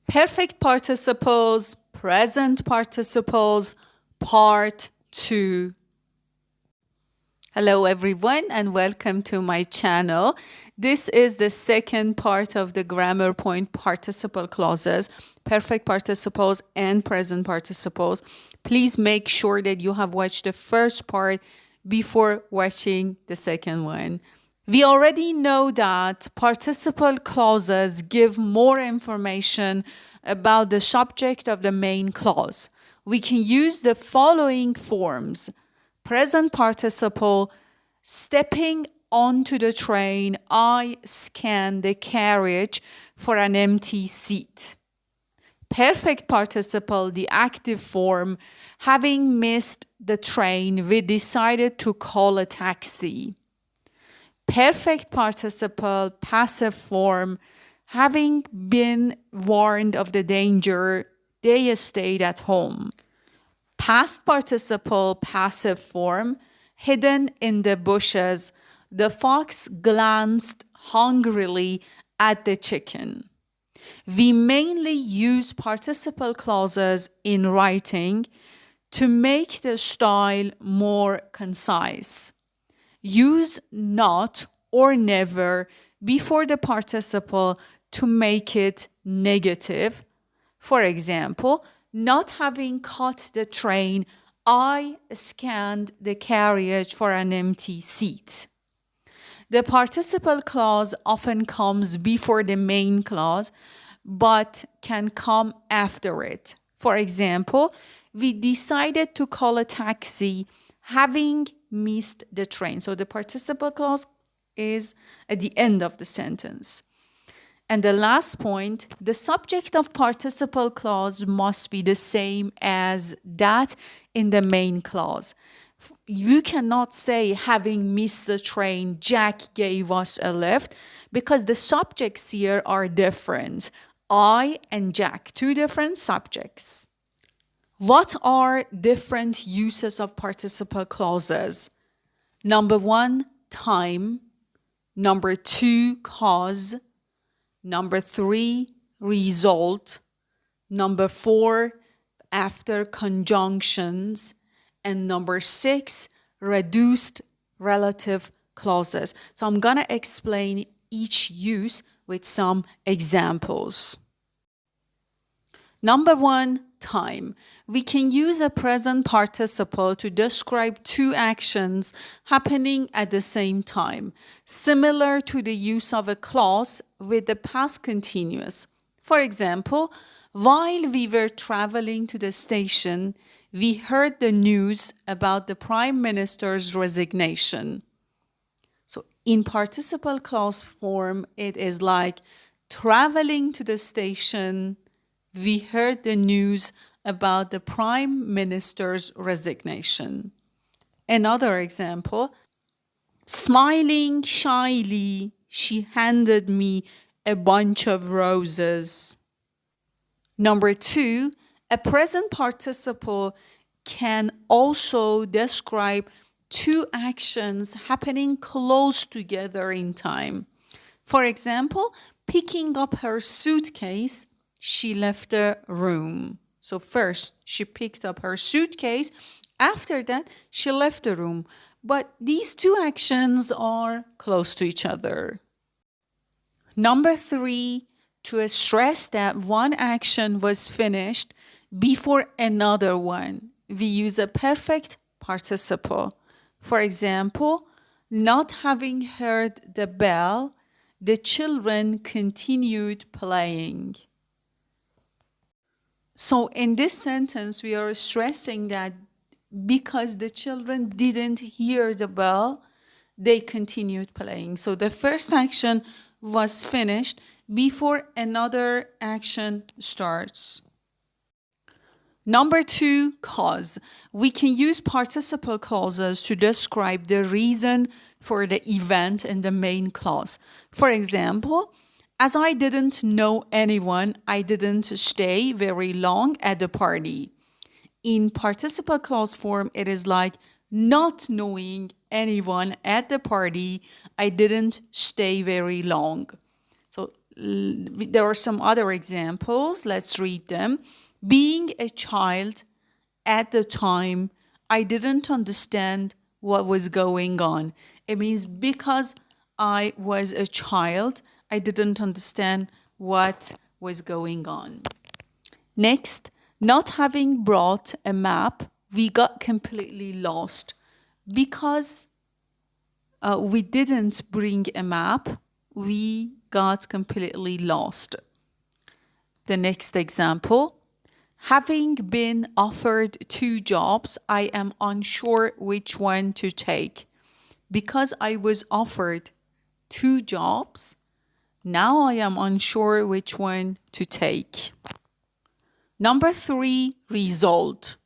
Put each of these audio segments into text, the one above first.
Perfect participles, present participles, part 2. Hello everyone and welcome to my channel. This is the second part of the grammar point participle clauses, perfect participles and present participles. Please make sure that you have watched the first part before watching the second one. We already know that participle clauses give more information about the subject of the main clause. We can use the following forms. Present participle, stepping onto the train, I scanned the carriage for an empty seat. Perfect participle, the active form, having missed the train, we decided to call a taxi. Perfect participle, passive form, having been warned of the danger, they stayed at home. Past participle, passive form, hidden in the bushes, the fox glanced hungrily at the chicken. We mainly use participle clauses in writing to make the style more concise. Use not or never before the participle to make it negative. For example, not having caught the train, I scanned the carriage for an empty seat. The participle clause often comes before the main clause, but can come after it. For example, we decided to call a taxi having missed the train. So the participle clause is at the end of the sentence. And the last point, the subject of participle clause must be the same as that in the main clause. You cannot say, having missed the train, Jack gave us a lift, because the subjects here are different. I and Jack, two different subjects. What are different uses of participle clauses? Number 1, time. Number 2, cause. Number 3, result. Number 4, after conjunctions. And number 6, reduced relative clauses. So I'm going to explain each use with some examples. Number 1, time. We can use a present participle to describe two actions happening at the same time, similar to the use of a clause with the past continuous. For example, while we were traveling to the station, we heard the news about the Prime Minister's resignation. So in participle clause form, it is like traveling to the station, we heard the news about the Prime Minister's resignation. Another example, smiling shyly, she handed me a bunch of roses. Number 2, a present participle can also describe two actions happening close together in time. For example, picking up her suitcase, she left the room. So first, she picked up her suitcase. After that, she left the room. But these two actions are close to each other. Number 3, to stress that one action was finished before another one, we use a perfect participle. For example, not having heard the bell, the children continued playing. So in this sentence, we are stressing that because the children didn't hear the bell, they continued playing. So the first action was finished before another action starts. Number 2, cause. We can use participle clauses to describe the reason for the event in the main clause. For example, as I didn't know anyone, I didn't stay very long at the party. In participle clause form, it is like not knowing anyone at the party, I didn't stay very long. So there are some other examples. Let's read them. Being a child at the time, I didn't understand what was going on. It means because I was a child, I didn't understand what was going on. Next, not having brought a map, we got completely lost. Because we didn't bring a map, we got completely lost. The next example, having been offered 2 jobs, I am unsure which one to take. Because I was offered 2 jobs, now I am unsure which one to take. Number 3, result.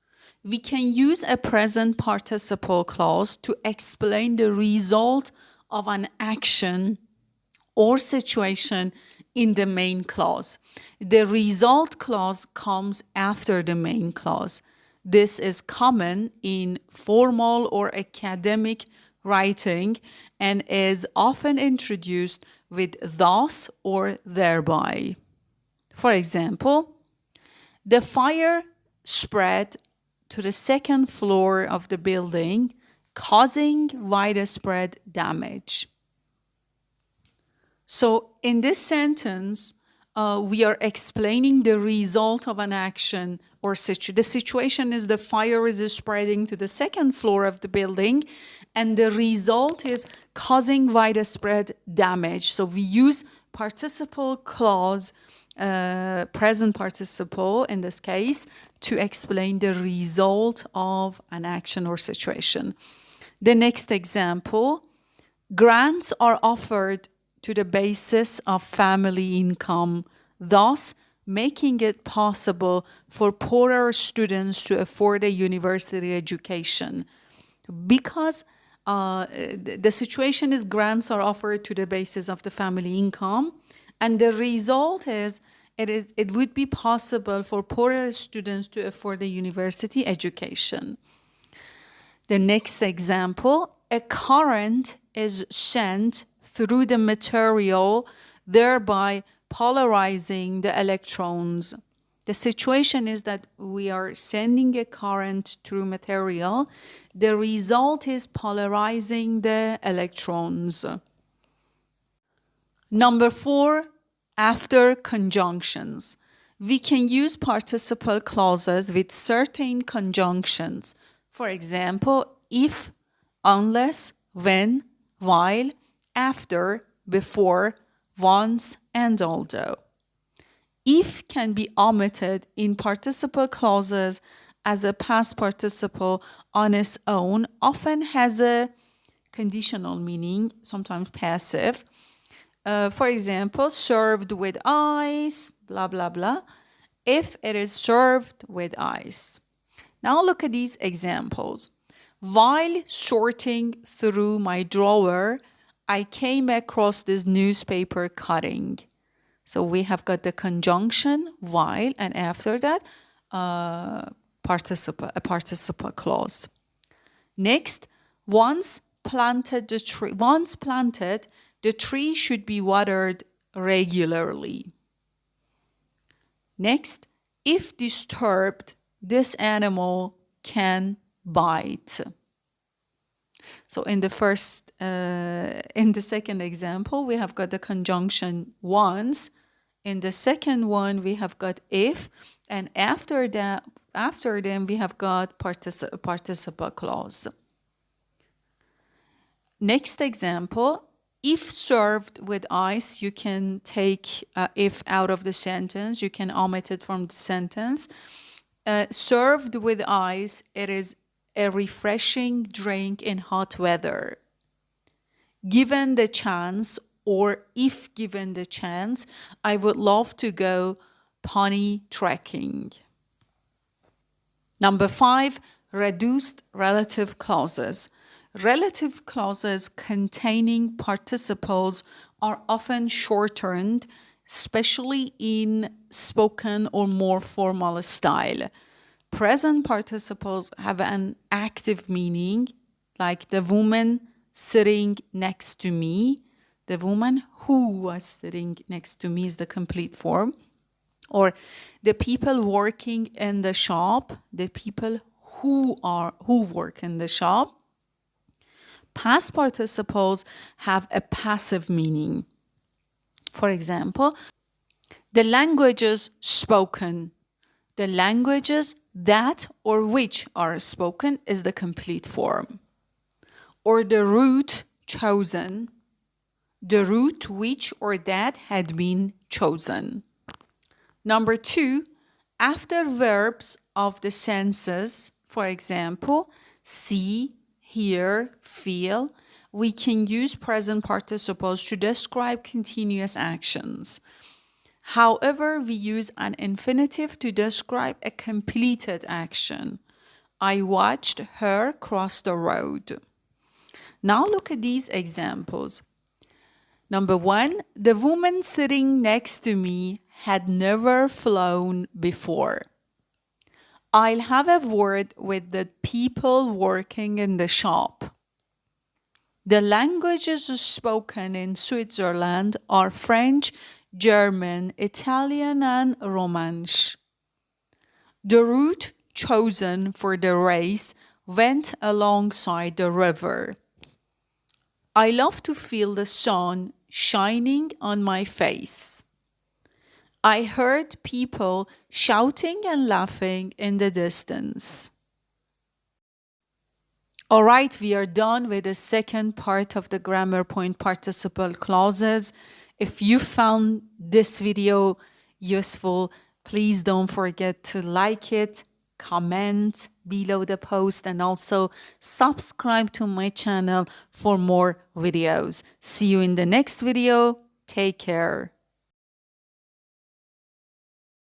We can use a present participle clause to explain the result of an action or situation in the main clause. The result clause comes after the main clause. This is common in formal or academic writing and is often introduced with thus or thereby. For example, the fire spread to the 2nd floor of the building, causing widespread damage. So in this sentence, we are explaining the result of an action or situation. The situation is the fire is spreading to the 2nd floor of the building, and the result is causing widespread damage. So we use participle clause, present participle in this case, to explain the result of an action or situation. The next example, grants are offered to the basis of family income, thus making it possible for poorer students to afford a university education. Because the situation is grants are offered to the basis of the family income, and the result is it would be possible for poorer students to afford a university education. The next example, a current is sent through the material, thereby polarizing the electrons. The situation is that we are sending a current through material. The result is polarizing the electrons. Number 4, after conjunctions. We can use participle clauses with certain conjunctions. For example, if, unless, when, while, after, before, once, and although. If can be omitted in participle clauses as a past participle on its own, often has a conditional meaning, sometimes passive. For example, served with ice, blah, blah, blah, if it is served with ice. Now look at these examples. While sorting through my drawer, I came across this newspaper cutting. So we have got the conjunction while, and after that, a participle clause. Next, once planted, the tree should be watered regularly. Next, if disturbed, this animal can bite. So in the second example, we have got the conjunction once. In the second one, we have got if, and after them, we have got participle clause. Next example, if served with ice, you can take if out of the sentence. You can omit it from the sentence. Served with ice, it is a refreshing drink in hot weather. Given the chance, or if given the chance, I would love to go pony trekking. Number 5, reduced relative clauses. Relative clauses containing participles are often shortened, especially in spoken or more formal style. Present participles have an active meaning, like the woman sitting next to me. The woman who was sitting next to me is the complete form. Or the people working in the shop, the people who work in the shop. Past participles have a passive meaning. For example, the languages spoken. The languages that or which are spoken is the complete form. Or the route chosen. The route which or that had been chosen. Number 2, after verbs of the senses, for example, see, hear, feel, we can use present participles to describe continuous actions. However, we use an infinitive to describe a completed action. I watched her cross the road. Now look at these examples. Number 1, the woman sitting next to me had never flown before. I'll have a word with the people working in the shop. The languages spoken in Switzerland are French, German, Italian, and Romansh. The route chosen for the race went alongside the river. I love to feel the sun shining on my face. I heard people shouting and laughing in the distance. All right, we are done with the second part of the grammar point participle clauses. If you found this video useful, please don't forget to like it, comment below the post, and also subscribe to my channel for more videos. See you in the next video. Take care.